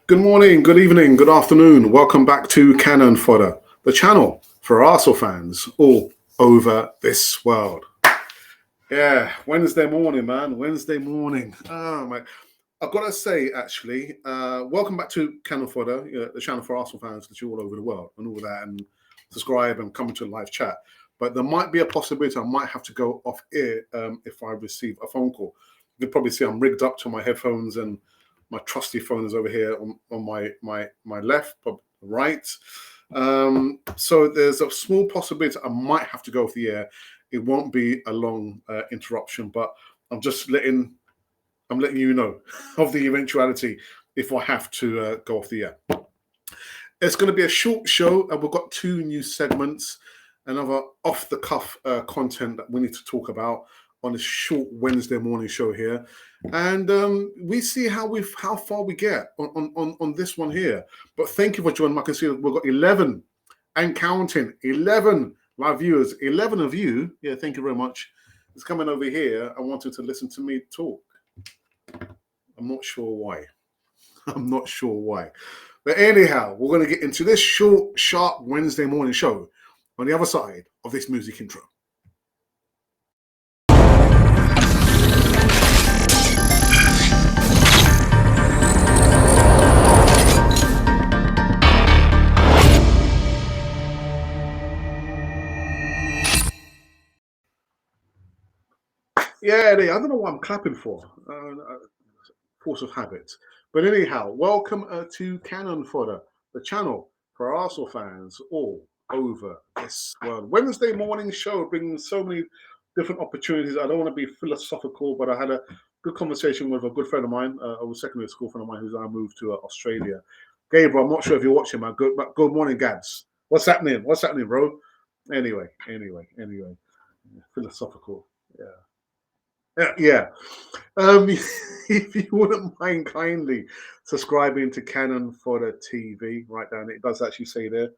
Good morning, good evening, good afternoon. Welcome back to Cannon Fodder, the channel for Arsenal fans all over this world. Yeah, Wednesday morning, man. Wednesday morning. Oh, my. I've got to say, actually, welcome back to Cannon Fodder, the channel for Arsenal fans that you're all over the world and all that, and subscribe and come to a live chat. But there might be a possibility I might have to go off air if I receive a phone call. You can probably see I'm rigged up to my headphones and my trusty phone is over here on my left, right. So there's a small possibility I might have to go off the air. It won't be a long interruption, but I'm letting you know of the eventuality if I have to go off the air. It's going to be a short show, and we've got two new segments, another off-the-cuff content that we need to talk about on this short Wednesday morning show here, and we see how far we get on this one here. But thank you for joining. I can see we've got 11 and counting, 11 live viewers, 11 of you. Yeah, thank you very much. It's coming over here. I wanted to listen to me talk. I'm not sure why. But anyhow, we're going to get into this short, sharp Wednesday morning show on the other side of this music intro. Yeah, I don't know what I'm clapping for. Force of habit. But anyhow, welcome to Cannon Fodder, the channel for Arsenal fans all over this world. Wednesday morning show brings so many different opportunities. I don't want to be philosophical, but I had a good conversation with a good friend of mine, a secondary school friend of mine who's now moved to Australia. Gabriel, I'm not sure if you're watching, man. Good morning, Gabs. What's happening, bro? Anyway. Philosophical. Yeah. If you wouldn't mind kindly subscribing to Cannon Fodder TV, right down, it does actually say there.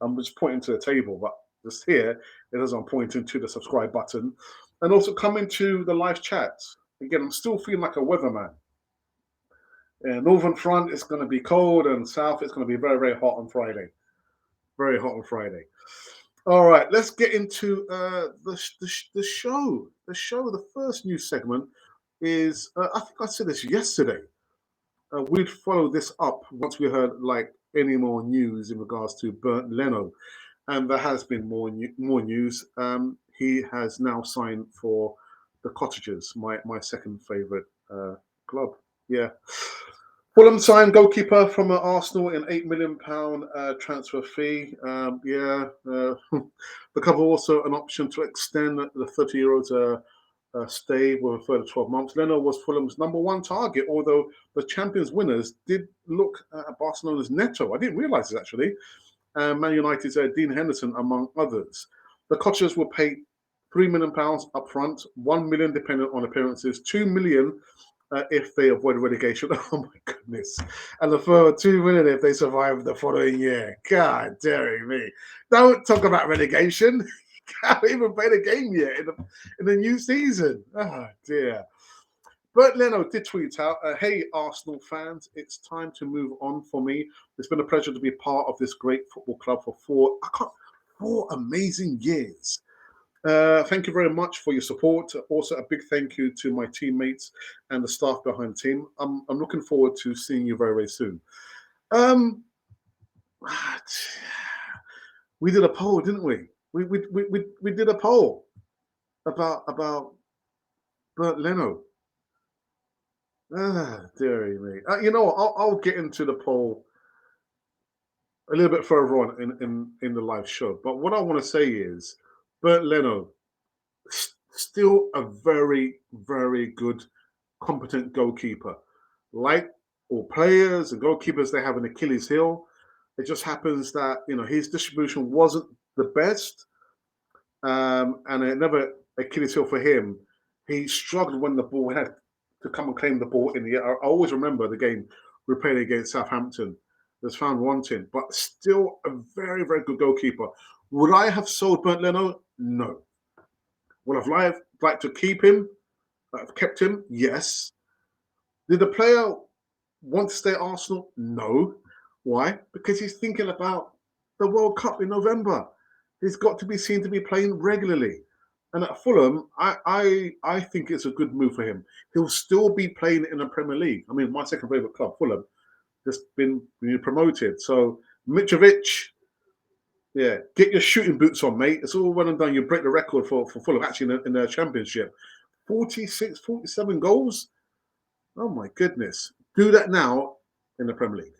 I'm just pointing to the table, but just here, it is I'm pointing to the subscribe button. And also come into the live chat. Again, I'm still feeling like a weatherman. Northern front, it's going to be cold, and south, it's going to be very, very hot on Friday. Very hot on Friday. All right, let's get into the show. The first news segment is, I think I said this yesterday. We'd follow this up once we heard like any more news in regards to Bernd Leno, and there has been more news. He has now signed for the Cottagers, my second favourite club. Yeah. Fulham signed goalkeeper from Arsenal in £8 million transfer fee. The club also an option to extend the 30-year-old's stay with a further 12 months. Leno was Fulham's number one target, although the Champions winners did look at Barcelona's Neto. I didn't realise this actually. Man United's Dean Henderson, among others. The Cottagers will pay £3 million up front, £1 million dependent on appearances, £2 million if they avoid relegation. Oh my goodness. And the further £2 million if they survive the following year. God daring me. Don't talk about relegation. Can't even play the game yet in the new season. Oh dear. But Leno did tweet out, hey, Arsenal fans, it's time to move on for me. It's been a pleasure to be part of this great football club for four amazing years. Thank you very much for your support. Also, a big thank you to my teammates and the staff behind the team. I'm looking forward to seeing you very, very soon. We did a poll, didn't we? We did a poll about Bernd Leno. Dearie me. You know what? I'll get into the poll a little bit further on in the live show. But what I want to say is Bernd Leno, still a very, very good, competent goalkeeper. Like all players and goalkeepers, they have an Achilles heel. It just happens that, his distribution wasn't the best. And another Achilles heel for him, he struggled when the ball had to come and claim the ball in the air. I always remember the game we played against Southampton. Was found wanting, but still a very, very good goalkeeper. Would I have sold Bernd Leno? No. Would I have liked to keep him? Kept him? Yes. Did the player want to stay at Arsenal? No. Why? Because he's thinking about the World Cup in November. He's got to be seen to be playing regularly. And at Fulham, I think it's a good move for him. He'll still be playing in the Premier League. I mean, my second favourite club, Fulham, just been promoted. So Mitrovic, yeah, get your shooting boots on, mate. It's all well and done. You break the record for Fulham actually in the Championship. 46, 47 goals. Oh my goodness. Do that now in the Premier League.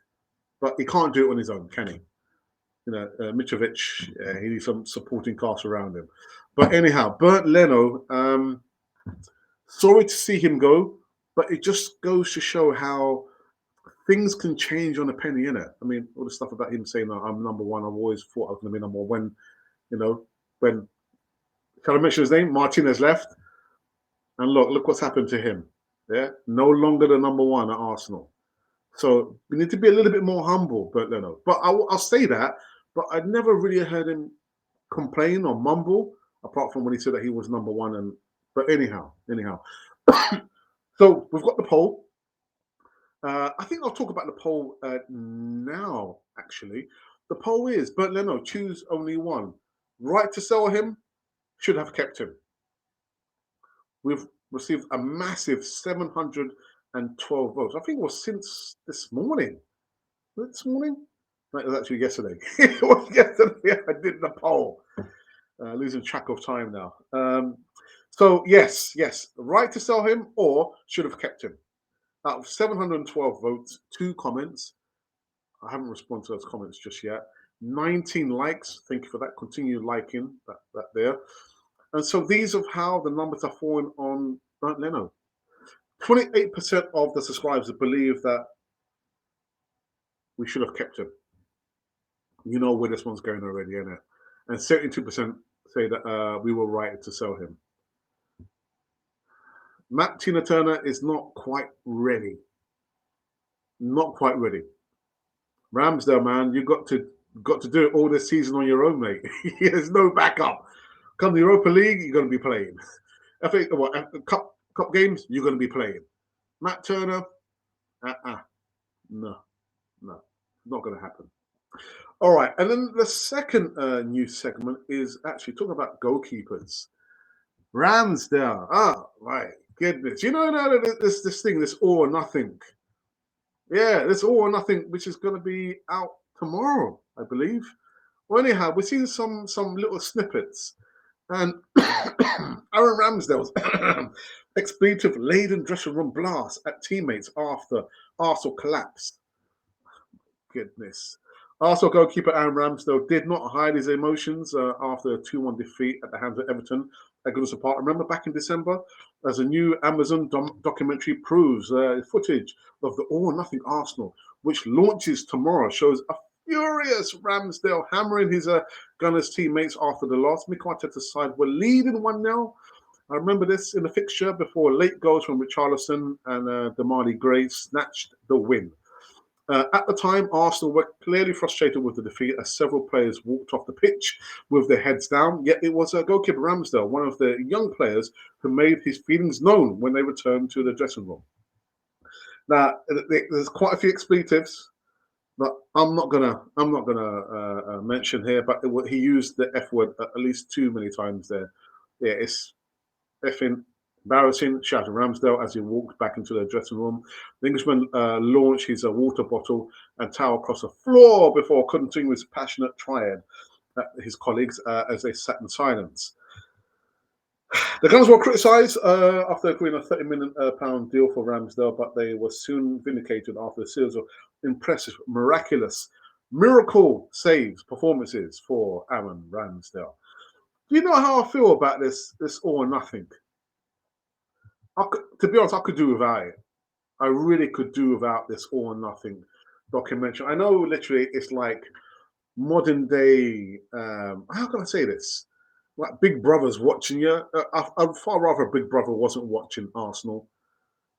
But he can't do it on his own, can he? Mitrovic, he needs some supporting cast around him. But anyhow, Bernd Leno, sorry to see him go, but it just goes to show how things can change on a penny, innit? I mean, all the stuff about him saying, I'm number one, I've always thought I was going to be number one. When, can I mention his name? Martinez left. And look what's happened to him. Yeah, no longer the number one at Arsenal. So we need to be a little bit more humble, Bernd Leno. But I'll say that. But I'd never really heard him complain or mumble, apart from when he said that he was number one. But anyhow. So we've got the poll. I think I'll talk about the poll now. Actually, the poll is Bernd Leno, choose only one. Right to sell him, should have kept him. We've received a massive 712 votes. I think it was since this morning. This morning? No, it was actually yesterday. It was yesterday I did the poll. Losing track of time now. So yes, right to sell him or should have kept him. Out of 712 votes, 2 comments. I haven't responded to those comments just yet. 19 likes. Thank you for that. Continue liking that there. And so these are how the numbers are falling on Bernd Leno. 28% of the subscribers believe that we should have kept him. You know where this one's going already, isn't it? And 72% say that we were right to sell him. Matt Tina Turner is not quite ready. Not quite ready. Ramsdale, man, you got to do it all this season on your own, mate. There's no backup. Come the Europa League, you're going to be playing. Cup games, you're going to be playing. Matt Turner, no, not going to happen. All right, and then the second news segment is actually talking about goalkeepers. Ramsdale, my goodness. You know this thing, this all or nothing. Yeah, this all or nothing, which is going to be out tomorrow, I believe. Well, anyhow, we've seen some little snippets. And Aaron Ramsdale's expletive-laden dressing room blast at teammates after Arsenal collapsed. Goodness. Arsenal goalkeeper Aaron Ramsdale did not hide his emotions after a 2-1 defeat at the hands of Everton at Goodison Park. Remember back in December, as a new Amazon documentary proves, footage of the all-or-nothing Arsenal, which launches tomorrow, shows a furious Ramsdale hammering his Gunners teammates after the loss. Mikel Arteta's side were leading 1-0. I remember this in the fixture before late goals from Richarlison and Damari Gray snatched the win. At the time, Arsenal were clearly frustrated with the defeat as several players walked off the pitch with their heads down, yet it was goalkeeper Ramsdale, one of the young players, who made his feelings known when they returned to the dressing room. Now, there's quite a few expletives that I'm not gonna mention here, but he used the F word at least too many times there. Yeah, it's effing embarrassing, shouted Ramsdale as he walked back into the dressing room. The Englishman launched his water bottle and towel across the floor before continuing his passionate tirade at his colleagues as they sat in silence. The Gunners were criticised after agreeing a £30 million deal for Ramsdale, but they were soon vindicated after a series of impressive, miraculous, miracle saves performances for Aaron Ramsdale. Do you know how I feel about this all or nothing? To be honest, I could do without it. I really could do without this all or nothing documentary. I know literally it's like modern day, how can I say this? Like Big Brother's watching you. I'd far rather Big Brother wasn't watching Arsenal.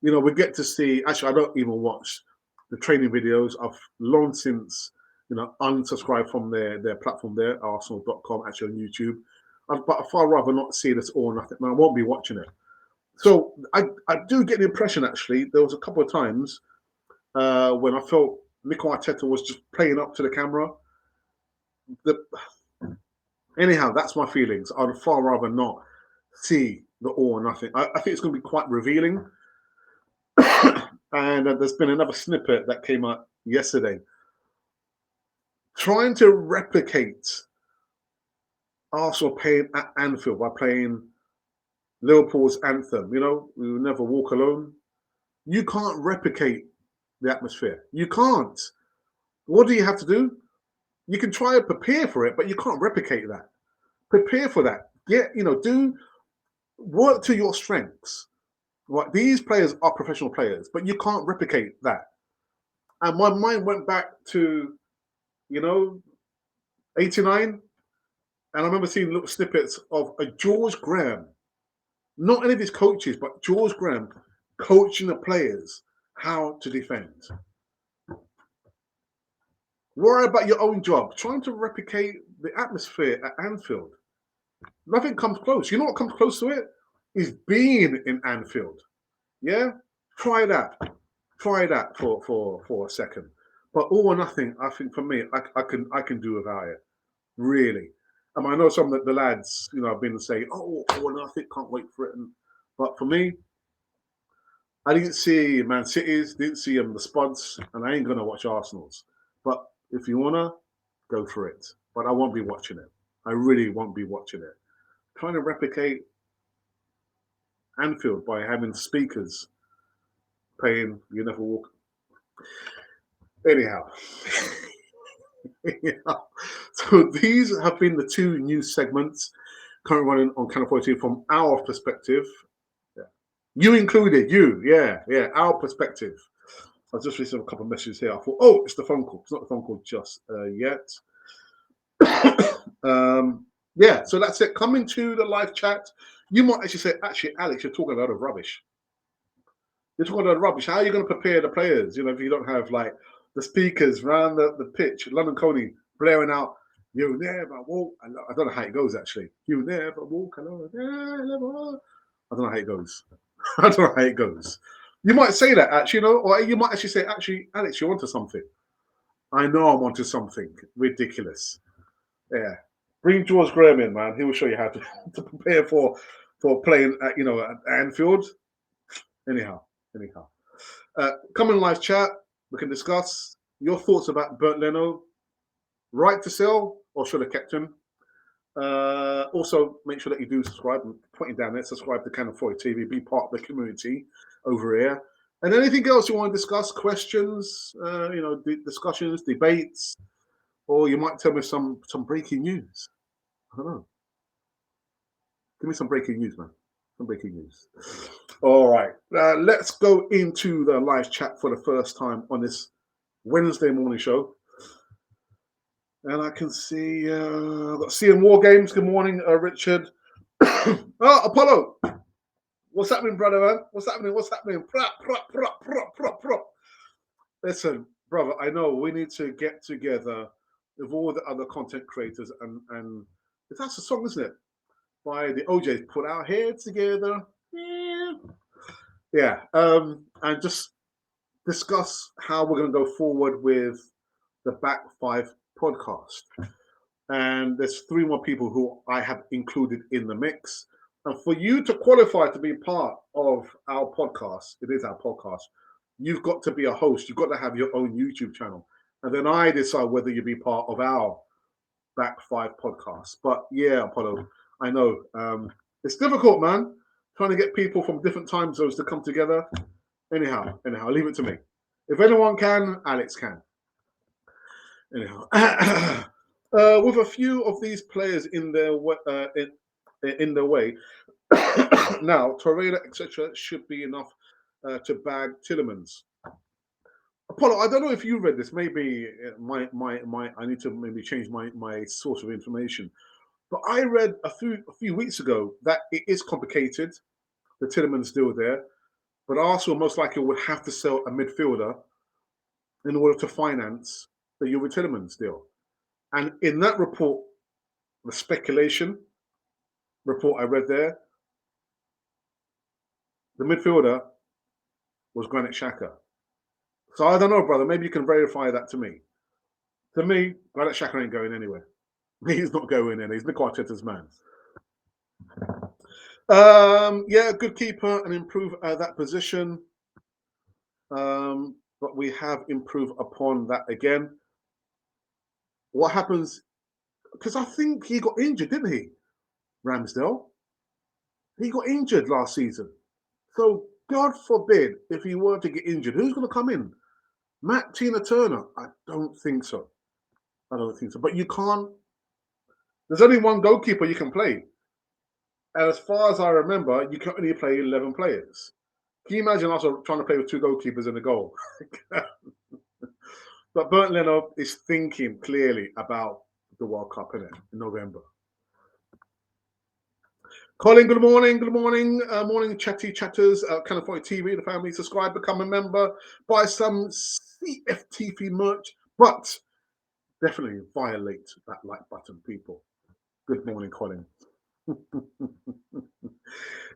You know, we get to see, actually, I don't even watch the training videos. I've long since, unsubscribed from their platform there, arsenal.com, actually on YouTube. But I'd far rather not see this all or nothing. I won't be watching it. So I do get the impression, actually, there was a couple of times when I felt Mikel Arteta was just playing up to the camera. The, anyhow, that's my feelings. I'd far rather not see the all or nothing. I think it's going to be quite revealing. And there's been another snippet that came out yesterday trying to replicate Arsenal playing at Anfield by playing Liverpool's anthem. We will never walk alone. You can't replicate the atmosphere. You can't. What do you have to do? You can try and prepare for it, but you can't replicate that. Prepare for that. Do work to your strengths. Right? These players are professional players, but you can't replicate that. And my mind went back to, 89. And I remember seeing little snippets of a George Graham, not any of his coaches, but George Graham coaching the players how to defend. Worry about your own job. Trying to replicate the atmosphere at Anfield. Nothing comes close. You know what comes close to it? Is being in Anfield. Yeah? Try that. Try that for a second. But all or nothing, I think for me, I can do without it. Really. I know some of the lads, have been saying, all or nothing, can't wait for it. But for me, I didn't see Man City's, didn't see the Spuds, and I ain't going to watch Arsenal's. But if you want to, go for it. But I won't be watching it. I really won't be watching it. Trying to replicate Anfield by having speakers playing You Never Walk. Anyhow. So these have been the two news segments currently running on Channel 42 from our perspective. Yeah. You included, our perspective. I just received a couple of messages here. I thought, it's the phone call. It's not the phone call just yet. So that's it. Coming to the live chat. You might actually say, Alex, you're talking a lot of rubbish. You're talking about rubbish. How are you going to prepare the players? If you don't have the speakers around the pitch, London Coney blaring out, "You never walk." I don't know how it goes actually. You never walk alone. I don't know how it goes. I don't know how it goes. You might say that actually, or you might actually say, Alex, you're onto something. I know I'm onto something ridiculous. Yeah, bring George Graham in, man. He will show you how to prepare for playing at at Anfield. Anyhow. Come in live chat. We can discuss your thoughts about Bernd Leno. Right to sell, or should have kept him? Also, make sure that you do subscribe. I'm putting down there. Subscribe to Channel 40 TV. Be part of the community over here. And anything else you want to discuss? Questions? Discussions, debates, or you might tell me some breaking news. I don't know. Give me some breaking news, man. Some breaking news. All right. Let's go into the live chat for the first time on this Wednesday morning show. And I can see got CM War Games. Good morning, Richard. Apollo. What's happening, brother, man? What's happening? Prop. Listen, brother, I know we need to get together with all the other content creators and that's a song, isn't it? By the OJs, put our heads together. Yeah. And just discuss how we're going to go forward with the Back Five podcast. And there's 3 more people who I have included in the mix. And for you to qualify to be part of our podcast, it is our podcast, you've got to be a host. You've got to have your own YouTube channel. And then I decide whether you be part of our Back Five podcast. But yeah, Apollo, I know. It's difficult, man, trying to get people from different time zones to come together. Anyhow, leave it to me. If anyone can, Alex can. Anyhow. With a few of these players in their way, now Torreira, etc., should be enough to bag Tielemans. Apollo, I don't know if you read this. Maybe I need to maybe change my source of information. But I read a few weeks ago that it is complicated, the Tielemans deal there. But Arsenal most likely would have to sell a midfielder in order to finance the Youri Tielemans deal. And in that report, the speculation report I read there, the midfielder was Granit Xhaka. So I don't know, brother. Maybe you can verify that to me. To me, Granit Xhaka ain't going anywhere. He's not going in. He's Mikel Arteta's man. Yeah, good keeper and improve that position. But we have improved upon that again. What happens? Because I think he got injured, didn't he? Ramsdale. He got injured last season. So God forbid if he were to get injured, who's going to come in? Matt Tina Turner? I don't think so. I don't think so. But you can't. There's only one goalkeeper you can play. And as far as I remember, you can only play 11 players. Can you imagine us trying to play with two goalkeepers in a goal? But Bernd Leno is thinking clearly about the World Cup in November. Colin, good morning. Good morning. Morning, chatty chatters. California TV, the family. Subscribe, become a member, buy some CFTV merch, but definitely violate that like button, people. Good morning, Colin.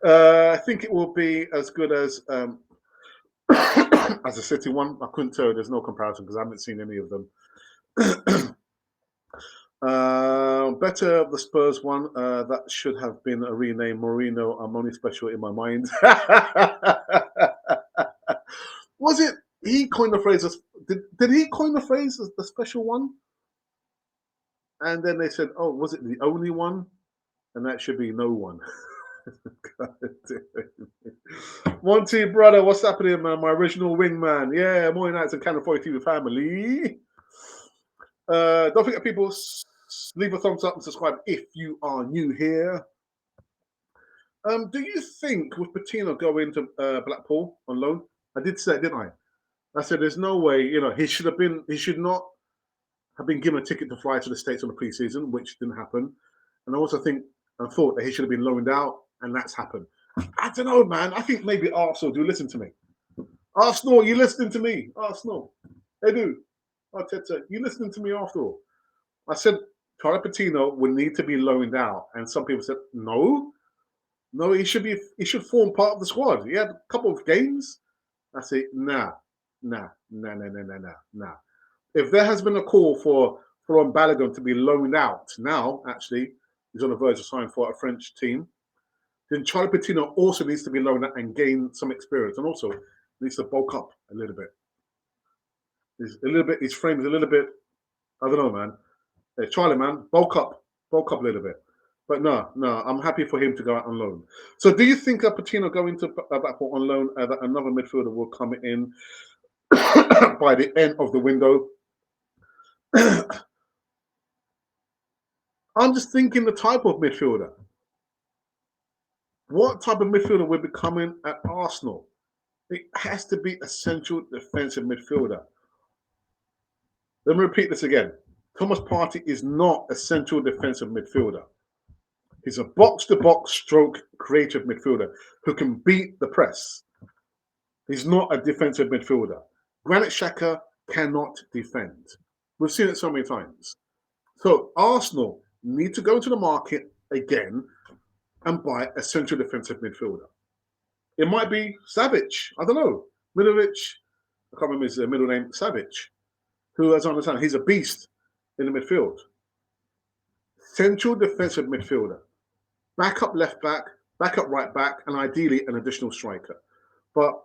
I think it will be as good as as a City one. I couldn't tell. There's no comparison because I haven't seen any of them. Better the Spurs one. That should have been a rename. Mourinho, I'm only special in my mind. Was it? He coined the phrase. Did he coin the phrase as the special one? And then they said, "Oh, was it the only one?" And that should be no one. Monty, brother, what's happening, man? My original wingman. Yeah, morning nights and California TV family. Don't forget, people, leave a thumbs up and subscribe if you are new here. Do you think with Patino going to Blackpool on loan? I did say, didn't I? I said there's no way. He should not have been given a ticket to fly to the States on the preseason, which didn't happen. And I also thought that he should have been loaned out, and that's happened. I don't know, man. I think maybe Arsenal do listen to me. Arsenal, you listening to me? Arsenal, they do. Arteta, you listening to me after all? I said Charlie Patino would need to be loaned out, and some people said no, he should form part of the squad. He had a couple of games. I say nah. If there has been a call for Balogun to be loaned out now, actually, he's on the verge of signing for a French team, then Charlie Patino also needs to be loaned out and gain some experience, and also needs to bulk up a little bit. His frame is a little bit. I don't know, man. Hey, Charlie, man, bulk up a little bit. But no, I'm happy for him to go out on loan. So, do you think Patino going to Blackpool on loan, that another midfielder will come in by the end of the window? I'm just thinking the type of midfielder. What type of midfielder will be coming at Arsenal? It has to be a central defensive midfielder. Let me repeat this again. Thomas Partey is not a central defensive midfielder. He's a box-to-box stroke creative midfielder who can beat the press. He's not a defensive midfielder. Granit Xhaka cannot defend. We've seen it so many times. So Arsenal need to go to the market again and buy a central defensive midfielder. It might be Savic. I don't know. Milovic. I can't remember his middle name. Savic. Who, as I understand, he's a beast in the midfield. Central defensive midfielder. Backup left back, backup right back, and ideally an additional striker. But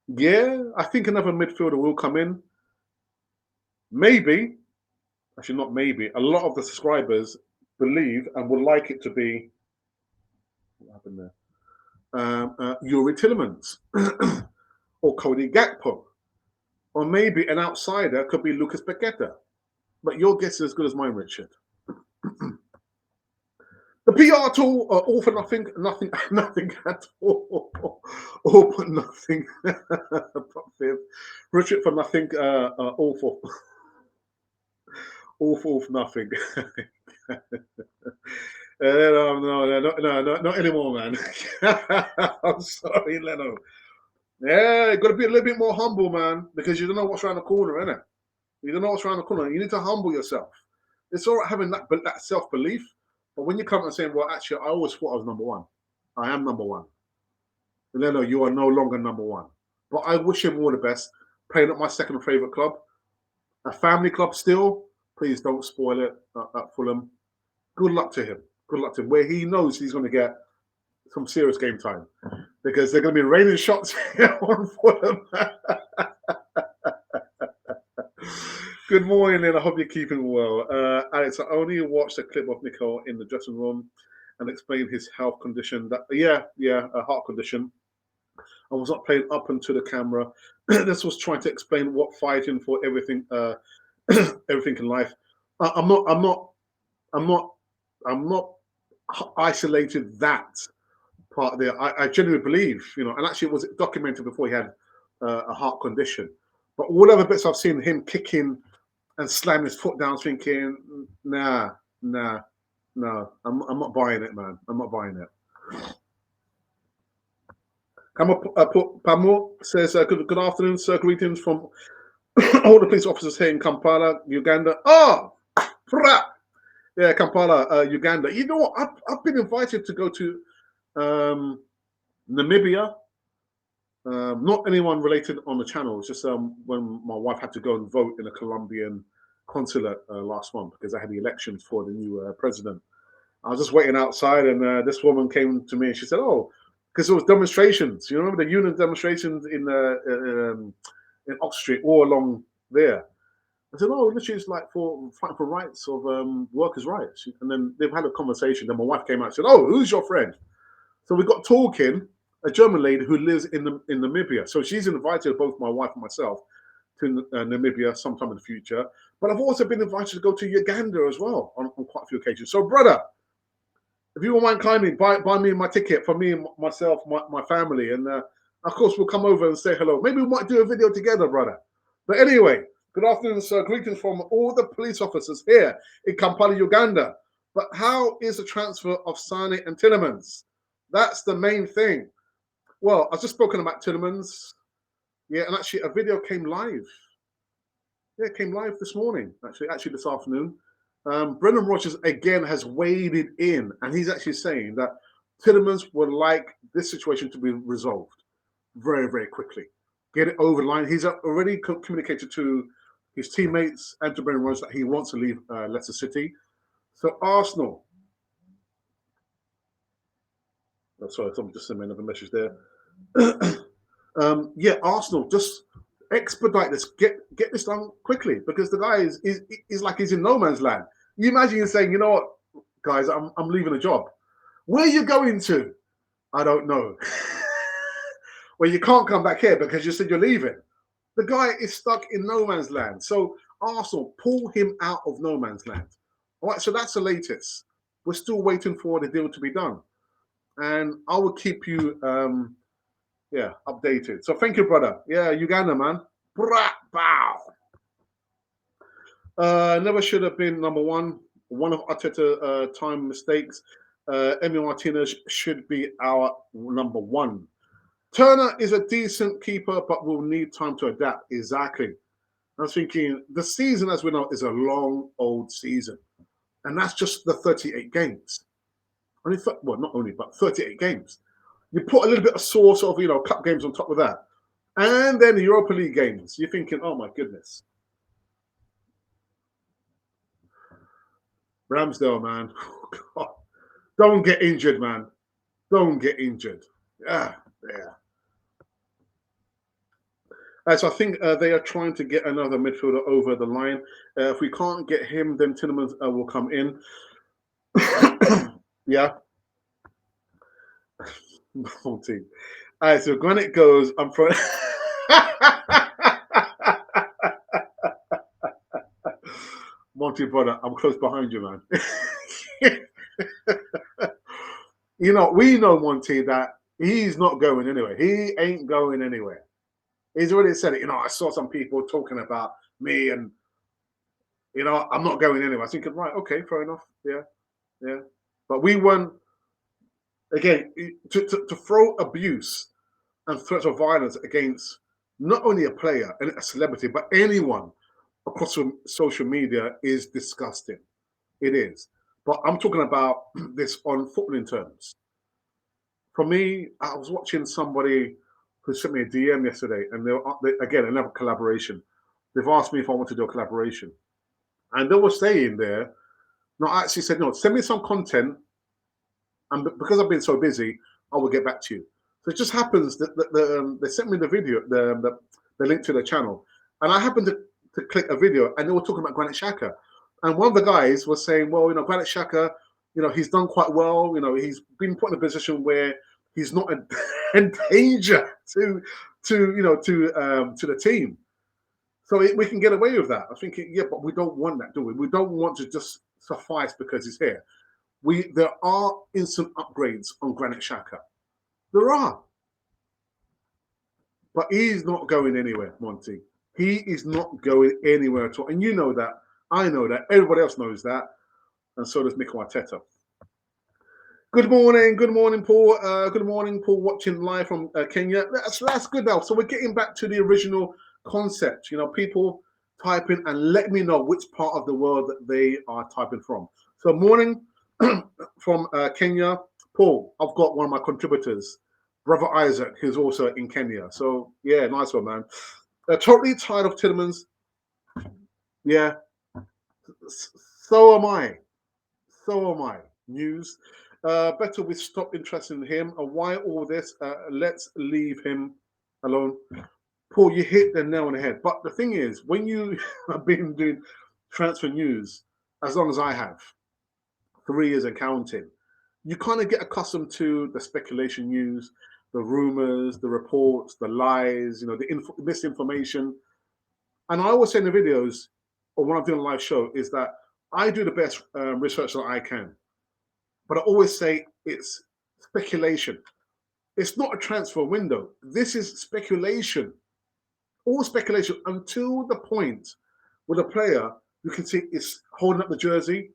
yeah, I think another midfielder will come in. Maybe, actually not maybe, a lot of the subscribers believe and would like it to be, what happened there? Youri Tielemans or Cody Gakpo. Or maybe an outsider could be Lucas Paqueta. But your guess is as good as mine, Richard. The PR tool, all for nothing at all. All for nothing. Richard for nothing, all for nothing. No, not anymore, man. I'm sorry, Leno. Yeah, got to be a little bit more humble, man, because you don't know what's around the corner, innit? You don't know what's around the corner. You need to humble yourself. It's all right having that self-belief, but when you come and saying, well, actually, I always thought I was number one. I am number one. Leno, you are no longer number one. But I wish him all the best. playing at my second favourite club, a family club still. Please don't spoil it at Fulham. Good luck to him. Good luck to him. Where he knows he's going to get some serious game time because they're going to be raining shots here on Fulham. Good morning, and I hope you're keeping well. Alex, I only watched a clip of Nicole in the dressing room and explained his health condition. A heart condition. I was not playing up into the camera. This was trying to explain what fighting for everything, everything in life. I'm not isolated that part there. I genuinely believe, and actually it was documented before he had a heart condition. But all other bits I've seen him kicking and slamming his foot down, thinking, no, I'm not buying it, man. I'm not buying it. Pamo says, good afternoon, sir. Greetings from all the police officers here in Kampala, Uganda. Yeah, Kampala, Uganda. You know what? I've been invited to go to Namibia. Not anyone related on the channel. It's just when my wife had to go and vote in a Colombian consulate last month because I had the elections for the new president. I was just waiting outside, and this woman came to me and she said, "Oh, because there was demonstrations. You remember the union demonstrations in Oxford Street, all along there." I said, "Oh, literally, it's like for fighting for rights of workers' rights." And then they've had a conversation. Then my wife came out and said, "Oh, who's your friend?" So we got talking. A German lady who lives in Namibia. So she's invited both my wife and myself to Namibia sometime in the future. But I've also been invited to go to Uganda as well on quite a few occasions. So, brother, if you won't mind kindly, buy me my ticket for me and myself, my family. And of course, we'll come over and say hello. Maybe we might do a video together, brother. But anyway, good afternoon, sir. Greetings from all the police officers here in Kampala, Uganda. But how is the transfer of Sane and Tielemans? That's the main thing. Well, I've just spoken about Tielemans. Yeah, and actually a video came live. Yeah, it came live this morning, actually this afternoon. Brendan Rodgers again has waded in, and he's actually saying that Tielemans would like this situation to be resolved very, very quickly. Get it over the line. He's already communicated to his teammates and to Brendan Rodgers that he wants to leave Leicester City. So Arsenal. Oh, sorry, someone just sent me another message there. Arsenal, just expedite this, get this done quickly because the guy is like he's in no man's land. You imagine you saying, you know what, guys, I'm leaving a job. Where are you going to? I don't know. Well, you can't come back here because you said you're leaving. The guy is stuck in no man's land. So Arsenal, pull him out of no man's land. All right, so that's the latest. We're still waiting for the deal to be done. And I will keep you updated. So thank you, brother. Yeah, Uganda, man. Bow. Never should have been number one. One of Arteta time mistakes. Emi Martinez should be our number one. Turner is a decent keeper, but will need time to adapt. Exactly. I was thinking the season, as we know, is a long, old season. And that's just the 38 games. Not only, but 38 games. You put a little bit of sauce of, cup games on top of that. And then the Europa League games. You're thinking, oh my goodness. Ramsdale, man. God. Don't get injured, man. Don't get injured. Yeah. So I think they are trying to get another midfielder over the line. If we can't get him, then Tielemans will come in. Yeah. Monty. All right, so when it goes, I'm from. Monty, brother, I'm close behind you, man. We know Monty that he's not going anywhere. He ain't going anywhere. He's already said it. I saw some people talking about me and, I'm not going anywhere. I was thinking, right, okay, fair enough. Yeah. But we weren't, again, to throw abuse and threats of violence against not only a player and a celebrity, but anyone across social media is disgusting. It is. But I'm talking about this on footballing terms. For me, I was watching somebody who sent me a DM yesterday, and again another collaboration. They've asked me if I want to do a collaboration, and they were saying there. No, I actually said no. Send me some content, and because I've been so busy, I will get back to you. So it just happens that they sent me the video, the link to the channel, and I happened to click a video, and they were talking about Granit Xhaka, and one of the guys was saying, well, Granit Xhaka, he's done quite well. He's been put in a position where he's not in danger to the team. So we can get away with that. I think, yeah, but we don't want that, do we? We don't want to just suffice because he's here. There are instant upgrades on Granit Xhaka. There are. But he's not going anywhere, Monty. He is not going anywhere at all. And you know that. I know that. Everybody else knows that. And so does Mikel Arteta. Good morning, Paul. Good morning, Paul, watching live from Kenya. That's good now. So we're getting back to the original concept. People type in and let me know which part of the world that they are typing from. So morning from Kenya. Paul, I've got one of my contributors, Brother Isaac, who's also in Kenya. So yeah, nice one, man. Totally tired of Tielemans. Yeah. So am I. News. Better we stop interest in him. And why all this? Let's leave him alone. Paul, you hit the nail on the head. But the thing is, when you have been doing transfer news as long as I have, 3 years and counting, you kind of get accustomed to the speculation news, the rumors, the reports, the lies, the misinformation. And I always say in the videos, or when I'm doing a live show, is that I do the best research that I can. But I always say it's speculation. It's not a transfer window. This is speculation. All speculation until the point where the player, you can see, is holding up the jersey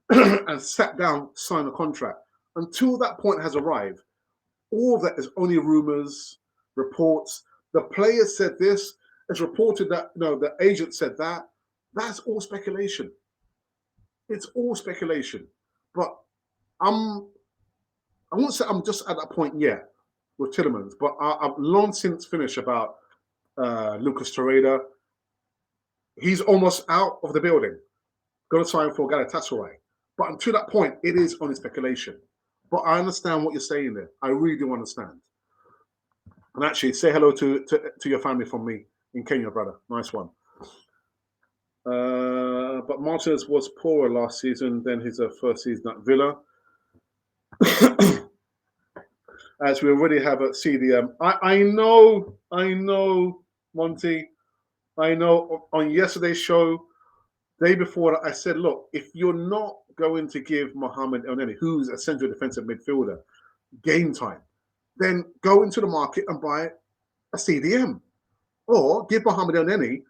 and sat down, signed a contract. Until that point has arrived, all that is only rumors, reports. The player said this, it's reported that the agent said that. That's all speculation. It's all speculation. But I won't say I'm just at that point yet with Tielemans, but I've long since finished about Lucas Torreira. He's almost out of the building. Going to sign for Galatasaray. But until that point, it is only speculation. But I understand what you're saying there. I really do understand. And actually, say hello to your family from me in Kenya, brother. Nice one. But Martinez was poorer last season than his first season at Villa. As we already have a CDM. I know, Monty. I know on yesterday's show, day before that, I said, look, if you're not going to give Mohamed Elneny, who's a central defensive midfielder, game time, then go into the market and buy a CDM. Or give Mohamed Elneny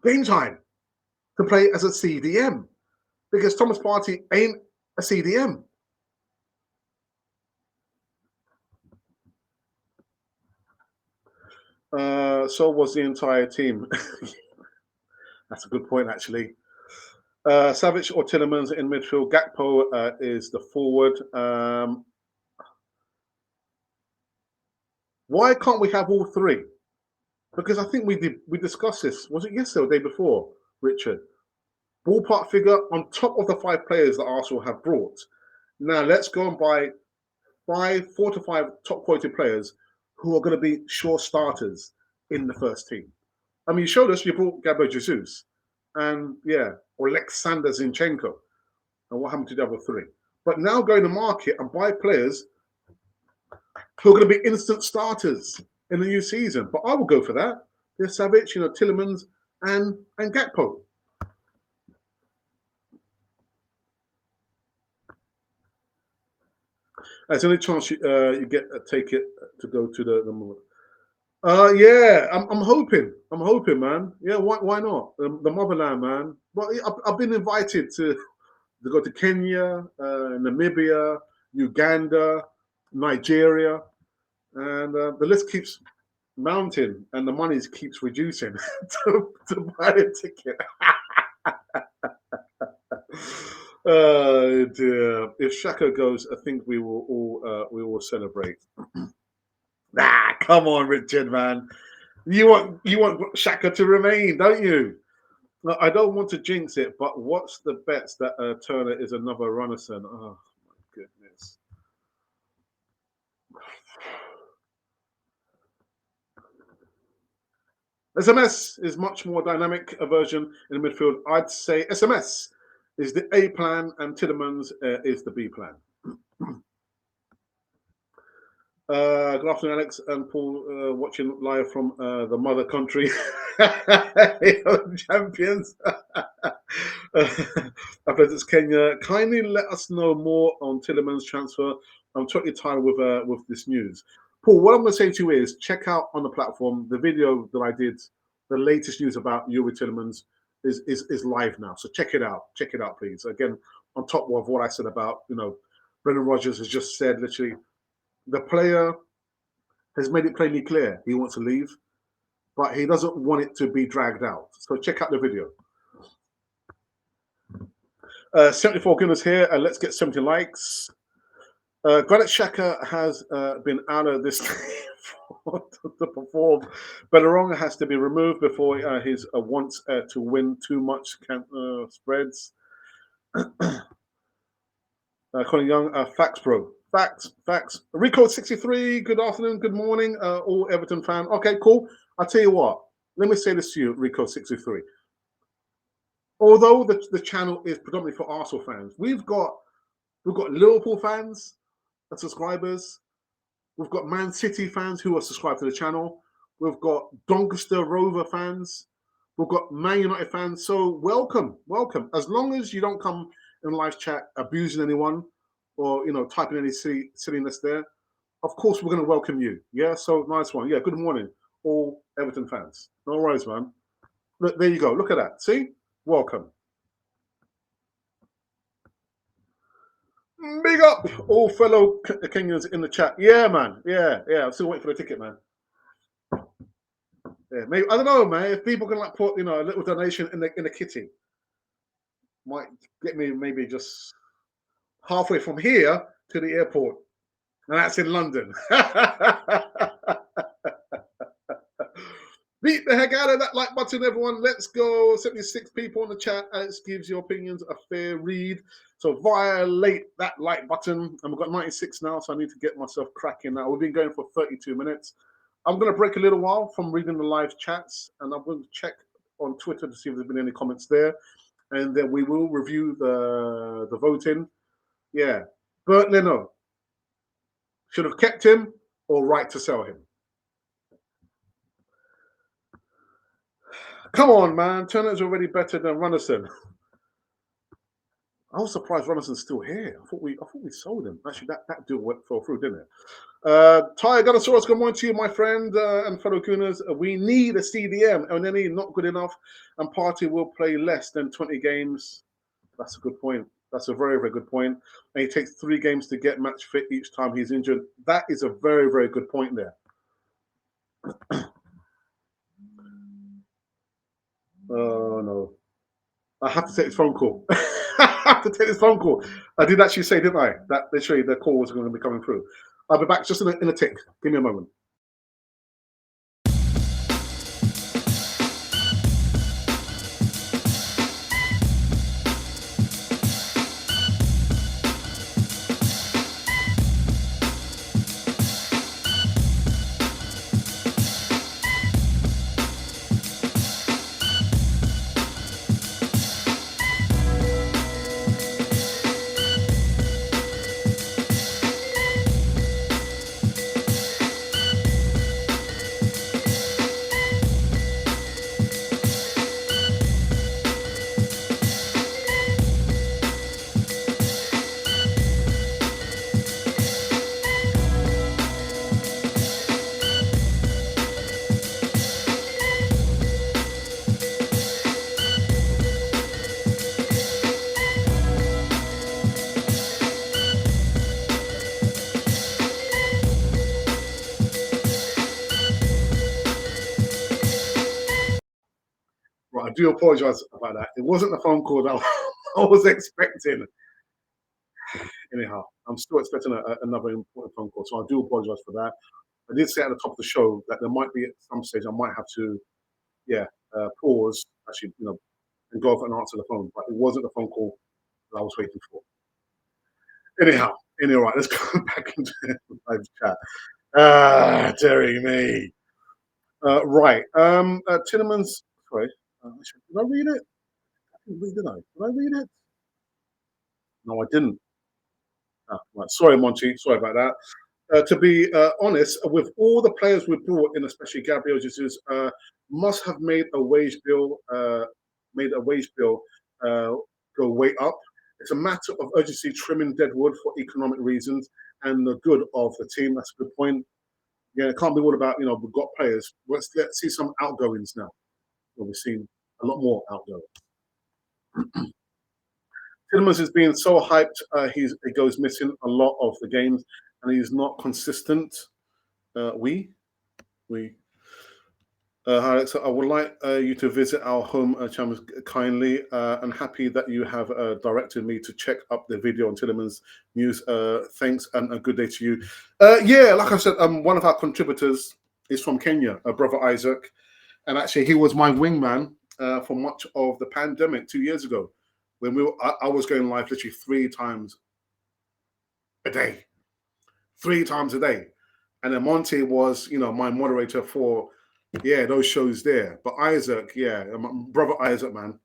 game time to play as a CDM. Because Thomas Partey ain't a CDM. So was the entire team. That's a good point, actually. Savic or Tielemans in midfield. Gakpo is the forward. Why can't we have all three? Because I think we discussed this. Was it yesterday or the day before, Richard? Ballpark figure on top of the 5 players that Arsenal have brought. Now let's go and buy 4 to 5 top quality players who are going to be sure starters in the first team. I mean, you showed us you brought Gabriel Jesus and or Alexander Zinchenko. And what happened to the other 3? But now go in the market and buy players who are going to be instant starters in the new season. But I will go for that. There's Savic, Tielemans, and Gakpo. There's any chance you get a ticket to go to the movie? Yeah, I'm hoping. I'm hoping, man. Yeah, why not? The motherland, man. But I've been invited to go to Kenya, Namibia, Uganda, Nigeria, and the list keeps mounting, and the money keeps reducing to buy a ticket. Dear. If Xhaka goes, I think we will all celebrate. Nah, come on, Richard, man. You want Shaka to remain, don't you? No, I don't want to jinx it, but what's the bets that Turner is another Runnison? Oh my goodness. SMS is much more dynamic a version in the midfield. I'd say SMS is the A plan and Tielemans is the B plan. Good afternoon, Alex and Paul, watching live from the mother country. Champions. I played this Kenya. Kindly let us know more on Tielemans' transfer. I'm totally tired with this news. Paul, what I'm going to say to you is check out on the platform the video that I did. The latest news about Youri Tielemans is live now. So check it out. Check it out, please. Again, on top of what I said about, Brendan Rodgers has just said literally the player has made it plainly clear he wants to leave, but he doesn't want it to be dragged out. So check out the video. 74 goodness here, and let's get 70 likes. Granit Xhaka has been out of this to perform. Belleron has to be removed before his wants to win too much spreads. Colin Young, facts, bro. Facts. Rico 63, good afternoon, good morning, all Everton fan. Okay, cool. I'll tell you what. Let me say this to you, Rico 63. Although the channel is predominantly for Arsenal fans, we've got Liverpool fans and subscribers. We've got Man City fans who are subscribed to the channel. We've got Doncaster Rover fans. We've got Man United fans. So welcome. As long as you don't come in live chat abusing anyone or typing any silliness there, of course we're going to welcome you. Yeah. So nice one. Yeah. Good morning, all Everton fans. No worries, man. Look, there you go. Look at that. See. Welcome. Big up all fellow Kenyans in the chat. Yeah, man. Yeah. I'm still waiting for the ticket, man. Yeah, maybe I don't know, man. If people can put a little donation in the kitty, might get me maybe just halfway from here to the airport, and that's in London. Beat the heck out of that like button, everyone. Let's go. 76 people in the chat. Alex gives your opinions a fair read. So violate that like button. And we've got 96 now, so I need to get myself cracking now. We've been going for 32 minutes. I'm going to break a little while from reading the live chats, and I'm going to check on Twitter to see if there's been any comments there. And then we will review the voting. Yeah. Bernd Leno. Should have kept him or right to sell him? Come on, man. Turner's already better than Runnison. I was surprised Runnison's still here. I thought we sold him. Actually, that deal fell through, didn't it? Ty Gunnosaurus, good morning to you, my friend and fellow Cooners. We need a CDM. And not good enough, and Partey will play less than 20 games. That's a good point. That's a very, very good point. And he takes 3 games to get match fit each time he's injured. That is a very, very good point there. Oh, no. I have to take this phone call. I have to take this phone call. I did actually say, didn't I, that literally the call was going to be coming through. I'll be back just in a tick. Give me a moment. Right, I do apologise about that. It wasn't the phone call that I was expecting. Anyhow, I'm still expecting another important phone call, so I do apologise for that. I did say at the top of the show that there might be at some stage I might have to, yeah, pause actually, and go off and answer the phone. But it wasn't the phone call that I was waiting for. Anyhow, anyway, let's go back into the live chat. Dearie me. Right. Tielemans. Sorry. Did I read it? Did I? Did I read it? No, I didn't. Right. Sorry, Monty. Sorry about that. To be honest, with all the players we brought in, especially Gabriel Jesus, must have made a wage bill uh, go way up. It's a matter of urgency trimming dead wood for economic reasons and the good of the team. That's a good point. Yeah, it can't be all about we've got players. Let's see some outgoings now. Well, we've seen a lot more outgoings. Tielemans is being so hyped, he goes missing a lot of the games, and he's not consistent. We. Hi, Alexa. I would like you to visit our home channel kindly, and happy that you have directed me to check up the video on Tielemans news. Thanks, and a good day to you. Yeah, like I said, one of our contributors is from Kenya, brother Isaac, and actually he was my wingman for much of the pandemic 2 years ago, when I was going live literally 3 times a day, 3 times a day, and then Monty was, my moderator for those shows there. But Isaac, my brother Isaac, man,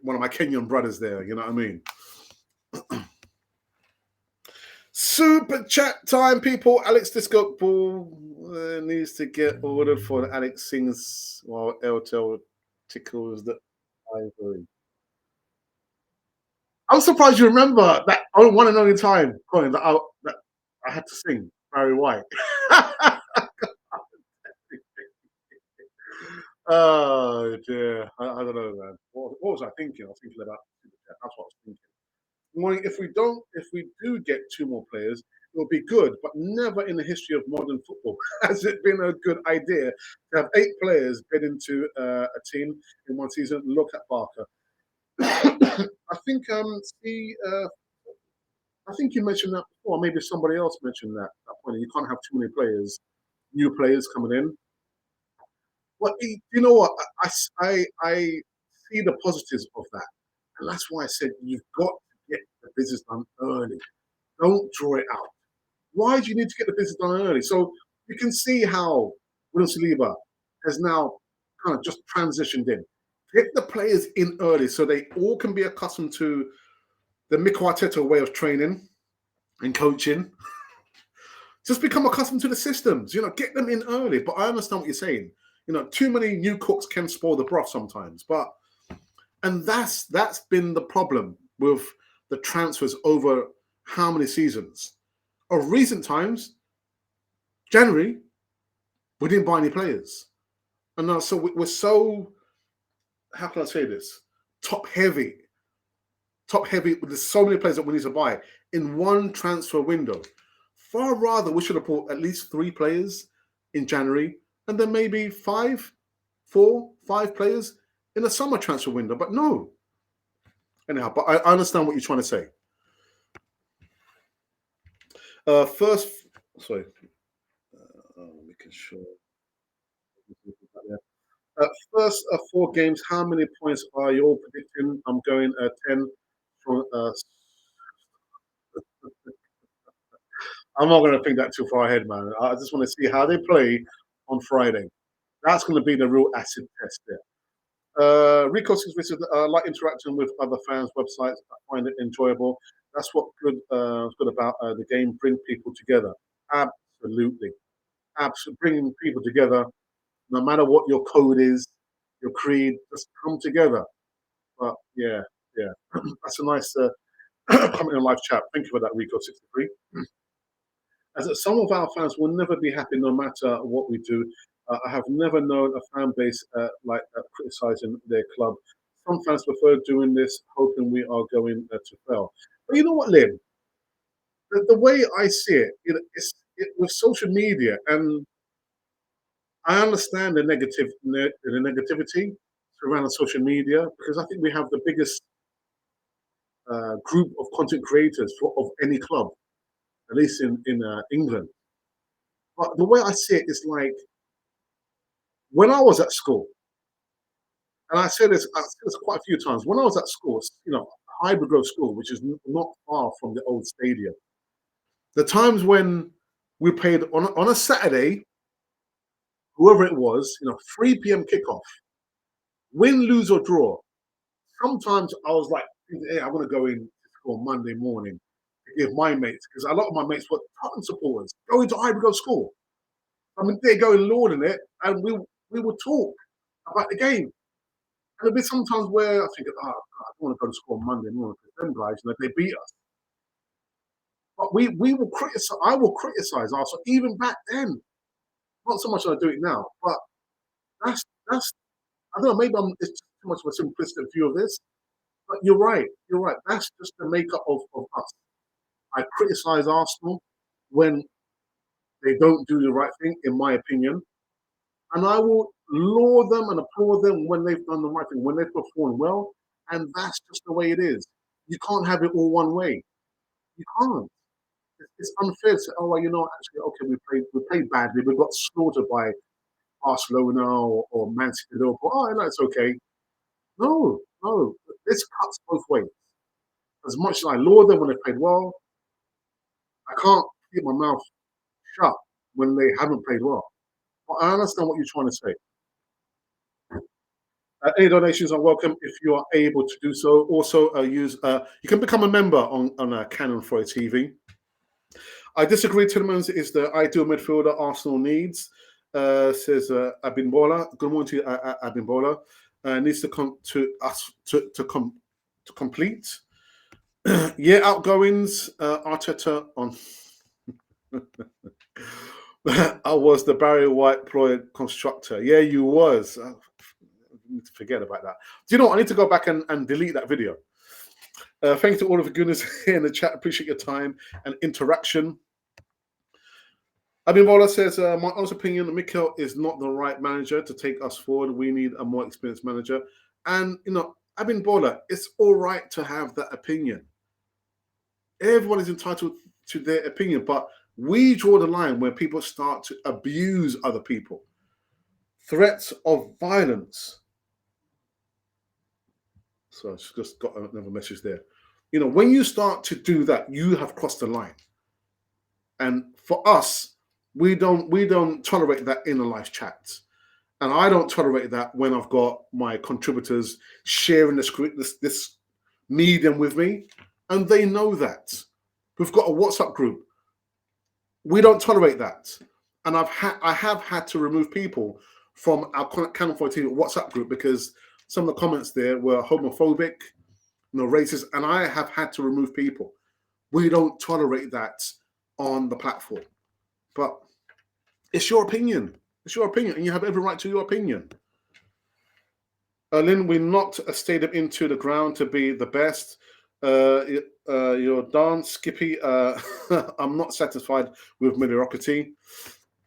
one of my Kenyan brothers there. You know what I mean? Super chat time, people. Alex Disco Ball needs to get ordered for the Alex sings while Eltel tickles the ivory. I'm surprised you remember that one and only time, Colin, that I had to sing Barry White. Oh dear, I don't know, man. What was I thinking? I was thinking about that's what I was thinking. Well, if we do get 2 more players, it will be good, but never in the history of modern football has it been a good idea to have 8 players get into a team in one season. Look at Barker. I think I think you mentioned that before. Maybe somebody else mentioned that point. You can't have too many players, new players coming in. Well, you know what? I see the positives of that, and that's why I said you've got to get the business done early. Don't draw it out. Why do you need to get the business done early? So you can see how William Saliba has now kind of just transitioned in. Get the players in early so they all can be accustomed to the Mikel Arteta way of training and coaching. Just become accustomed to the systems. Get them in early. But I understand what you're saying. Too many new cooks can spoil the broth sometimes. And that's been the problem with the transfers over how many seasons. Of recent times, January, we didn't buy any players. And now, so we're so, how can I say this? Top heavy. There's so many players that we need to buy in one transfer window. Far rather, we should have bought at least 3 players in January, and then maybe 5 players in the summer transfer window. But no. Anyhow, but I understand what you're trying to say. First, sorry. Making sure. First 4 games, how many points are you all predicting? I'm going 10 from. I'm not going to think that too far ahead, man. I just want to see how they play on Friday. That's going to be the real acid test there. Rico says, like interacting with other fans' websites. I find it enjoyable. That's what is good about the game. Bring people together. Absolutely. Bringing people together, no matter what your code is, your creed, just come together. But yeah. That's a nice comment in live chat. Thank you for that, Rico63. As some of our fans will never be happy no matter what we do. I have never known a fan base like criticizing their club. Some fans prefer doing this, hoping we are going to fail. But you know what, Lynn? The way I see it, with social media, and I understand the negativity surrounding social media, because I think we have the biggest group of content creators of any club, at least in England. But the way I see it is like when I was at school, and I said this quite a few times. When I was at school, Hybrid Grove School, which is not far from the old stadium, the times when we played on a Saturday, whoever it was, 3 p.m. kickoff, win, lose or draw. Sometimes I was like, hey, I want to go in to school Monday morning to give my mates, because a lot of my mates were Tottenham supporters, go into Hybrid Grove School. I mean, they're going lording it, and we would talk about the game. And there'd be sometimes where I think, oh, God, I don't want to go to school on Monday morning because them guys, they beat us. But we will criticize. I will criticize Arsenal even back then. Not so much as I do it now, but that's I don't know. Maybe it's too much of a simplistic view of this. But you're right. You're right. That's just the makeup of us. I criticize Arsenal when they don't do the right thing, in my opinion, and I will laud them and applaud them when they've done the right thing, when they've performed well, and that's just the way it is. You can't have it all one way. You can't. It's unfair to say, oh well, actually, okay, we played badly, we got slaughtered by Barcelona or Man City, Liverpool. Oh, no, it's okay. No, no, this cuts both ways. As much as I laud them when they played well, I can't keep my mouth shut when they haven't played well. But I understand what you're trying to say. Any donations are welcome if you are able to do so. Also, you can become a member on Canon for a TV. I disagree. Tielemans is the ideal midfielder Arsenal needs, says Abimbola. Good morning to you, Abimbola. Needs to come to us to complete. Yeah, outgoings. Arteta on. I was the Barry White ploy constructor. Yeah, you was. I need to forget about that. Do you know what? I need to go back and delete that video. Thanks to all of the goodness here in the chat. Appreciate your time and interaction. Abimbola says, my honest opinion, Mikel is not the right manager to take us forward. We need a more experienced manager. And, Abimbola, it's all right to have that opinion. Everyone is entitled to their opinion, but we draw the line where people start to abuse other people. Threats of violence. So I just got another message there. When you start to do that, you have crossed the line. And for us, we don't tolerate that in the live chats. And I don't tolerate that when I've got my contributors sharing this medium with me, and they know that. We've got a WhatsApp group. We don't tolerate that. And I have had to remove people from our Canon 14 WhatsApp group because some of the comments there were homophobic, racist, and I have had to remove people. We don't tolerate that on the platform. But it's your opinion. It's your opinion, and you have every right to your opinion. Lynn, we knocked a stadium into the ground to be the best. You're done, Skippy. I'm not satisfied with mediocrity.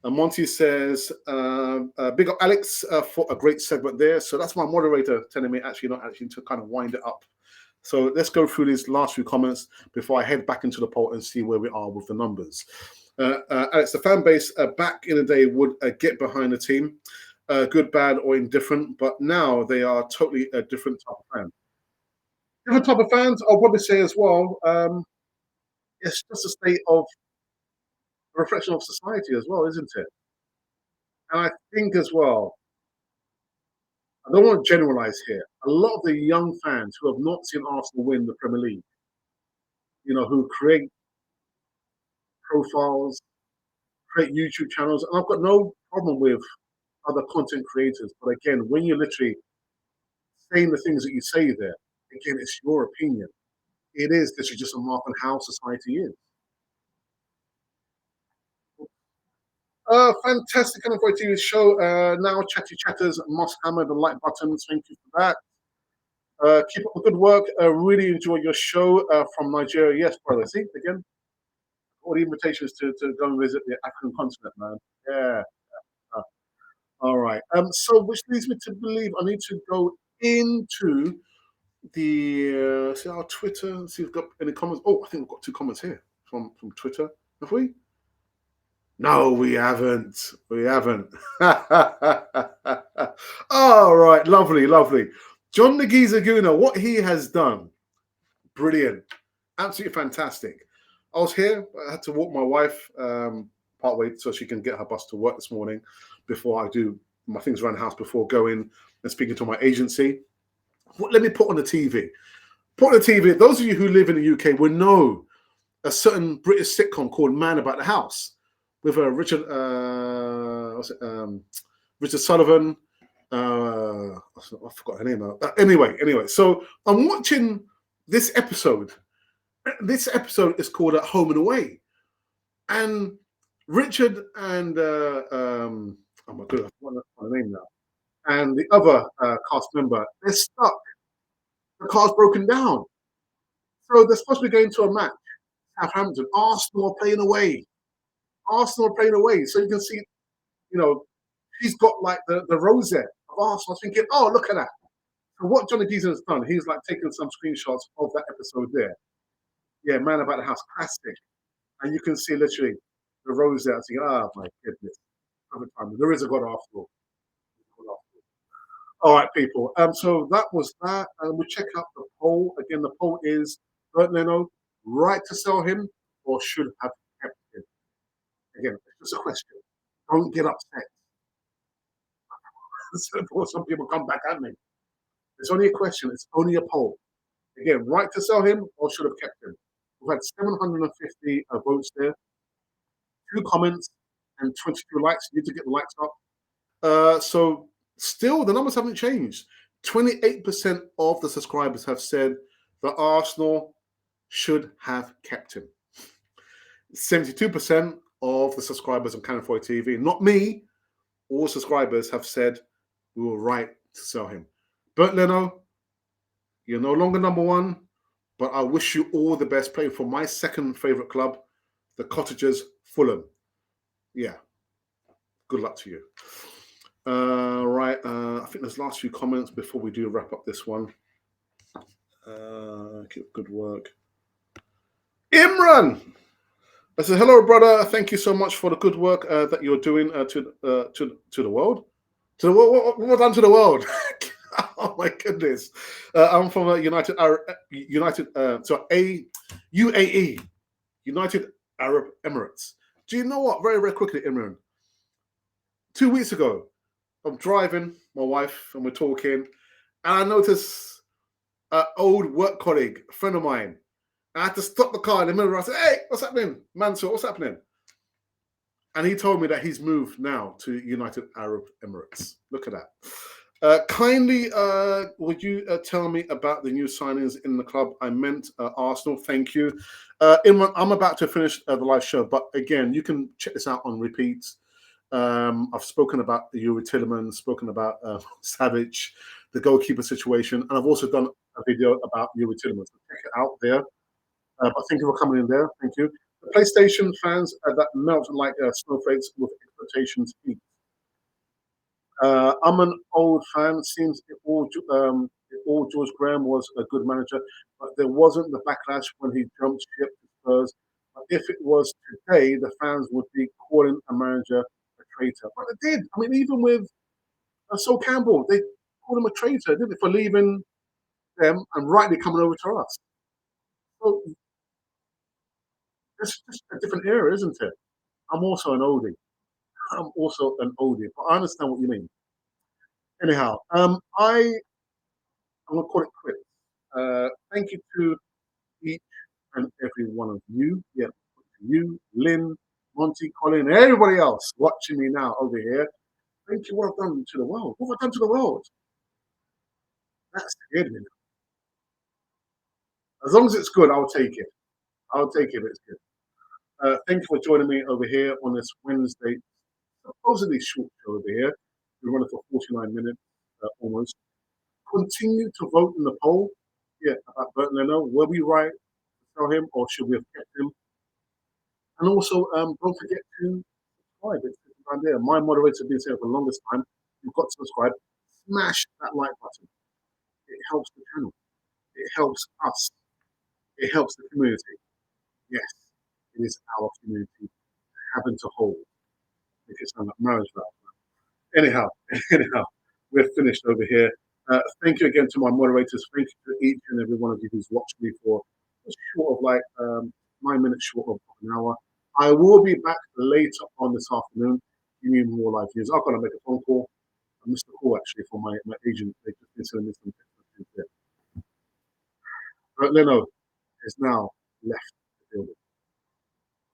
Monty says, big up Alex for a great segment there. So that's my moderator telling me not to kind of wind it up. So let's go through these last few comments before I head back into the poll and see where we are with the numbers. Alex, the fan base back in the day would get behind the team, good, bad, or indifferent, but now they are totally a different type of fan. Different type of fans, I'll probably say as well, it's just a state of a reflection of society as well, isn't it? And I think as well, I don't want to generalize here, a lot of the young fans who have not seen Arsenal win the Premier League, who create profiles, create YouTube channels, and I've got no problem with other content creators. But again, when you're literally saying the things that you say there, again, it's your opinion. It is literally just a mark on how society is. Fantastic kind of TV show. Now Chatty Chatters must hammer the like button. Thank you for that. Keep up the good work. Really enjoy your show from Nigeria. Yes, brother. See, again, all the invitations to go and visit the African continent, man. Yeah. All right. So which leads me to believe I need to go into the see our Twitter and see if we've got any comments. Oh, I think we've got 2 comments here from Twitter. Have we? No, we haven't. We haven't. All right, lovely, lovely. John Nagisa, what he has done, brilliant, absolutely fantastic. I was here. I had to walk my wife part way so she can get her bus to work this morning before I do my things around the house before going and speaking to my agency. Let me put on the TV. Put on the TV. Those of you who live in the UK will know a certain British sitcom called Man About the House with Richard Sullivan. I forgot her name now. Anyway, so I'm watching this episode. This episode is called At Home and Away, and Richard and oh my goodness, I forgot her name now, and the other cast member, they're stuck. The car's broken down, so they're supposed to be going to a match. Southampton, Arsenal are playing away. Arsenal are playing away, so you can see, you know, he's got like the rosette of Arsenal. Thinking, oh, look at that. So what Johnny Deeson has done, he's like taken some screenshots of that episode there. Yeah, Man About the House, classic. And you can see literally the rosette. I think, oh my goodness. There is a God after all. All right, people. So that was that. We check out the poll. Again, the poll is Bernd Leno, right to sell him or should have kept him? Again, it's just a question. Don't get upset. Before some people come back at me. It's only a question. It's only a poll. Again, right to sell him or should have kept him? We've had 750 votes there, 2 comments, and 22 likes. You need to get the likes up. So still, the numbers haven't changed. 28% of the subscribers have said that Arsenal should have kept him. 72% of the subscribers on Cannon 4 TV, not me, all subscribers have said we were right to sell him. Bernd Leno, you're no longer number one, but I wish you all the best playing for my second favourite club, the Cottagers, Fulham. Yeah, good luck to you. Right, I think there's last few comments before we do wrap up this one. Good work. Imran! I said, hello, brother. Thank you so much for the good work that you're doing to the world. To the world? What have I done to the world? Oh my goodness! I'm from UAE, United Arab Emirates. Do you know what? Very, very quickly, Imran. 2 weeks ago, I'm driving my wife and we're talking, and I notice an old work colleague, a friend of mine. I had to stop the car in the middle. I said, "Hey, what's happening, Mansour? What's happening?" And he told me that he's moved now to United Arab Emirates. Look at that. Kindly, would you tell me about the new signings in the club? I meant Arsenal. Thank you. I'm about to finish the live show, but again, you can check this out on repeats. I've spoken about the Youri Tielemans, spoken about Savage, the goalkeeper situation, and I've also done a video about Youri Tielemans. So check it out there. But thank you for coming in there. Thank you. The PlayStation fans that melt like snowflakes with expectations peak. I'm an old fan. Seems all George Graham was a good manager, but there wasn't the backlash when he jumped ship to Spurs. But if it was today, the fans would be calling a manager a traitor. But they did. I mean, even with Sol Campbell, they called him a traitor, didn't they, for leaving them and rightly coming over to us. So it's just a different era, isn't it? I'm also an oldie. I'm also an oldie, but I understand what you mean. Anyhow, I'm gonna call it quits. Thank you to each and every one of you. Yeah, you, Lynn, Monty, Colin, and everybody else watching me now over here. Thank you. What I've done to the world. What have I done to the world? That's scared me. As long as it's good, I'll take it. I'll take it if it's good. Thank you for joining me over here on this Wednesday, supposedly short show over here. We run it for 49 minutes almost. Continue to vote in the poll. Yeah, about Bernd Leno. Were we right to sell him or should we have kept him? And also, don't forget to subscribe. It's down there. My moderator has been saying for the longest time, you've got to subscribe. Smash that like button. It helps the channel. It helps us. It helps the community. Yes, it is our community having to hold. If it sounds like marriage vow. Anyhow, anyhow, we're finished over here. Thank you again to my moderators. Thank you to each and every one of you who's watched me for just short of like 9 minutes short of an hour. I will be back later on this afternoon. Give me more live news. I've got to make a phone call. I missed a call actually from my agent. They just been sending me some text messages there. Bernd Leno is now left the building.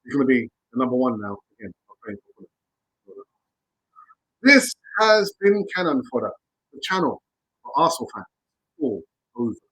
He's going to be the number one now again. This has been Cannon Fodder, the channel for Arsenal fans all over.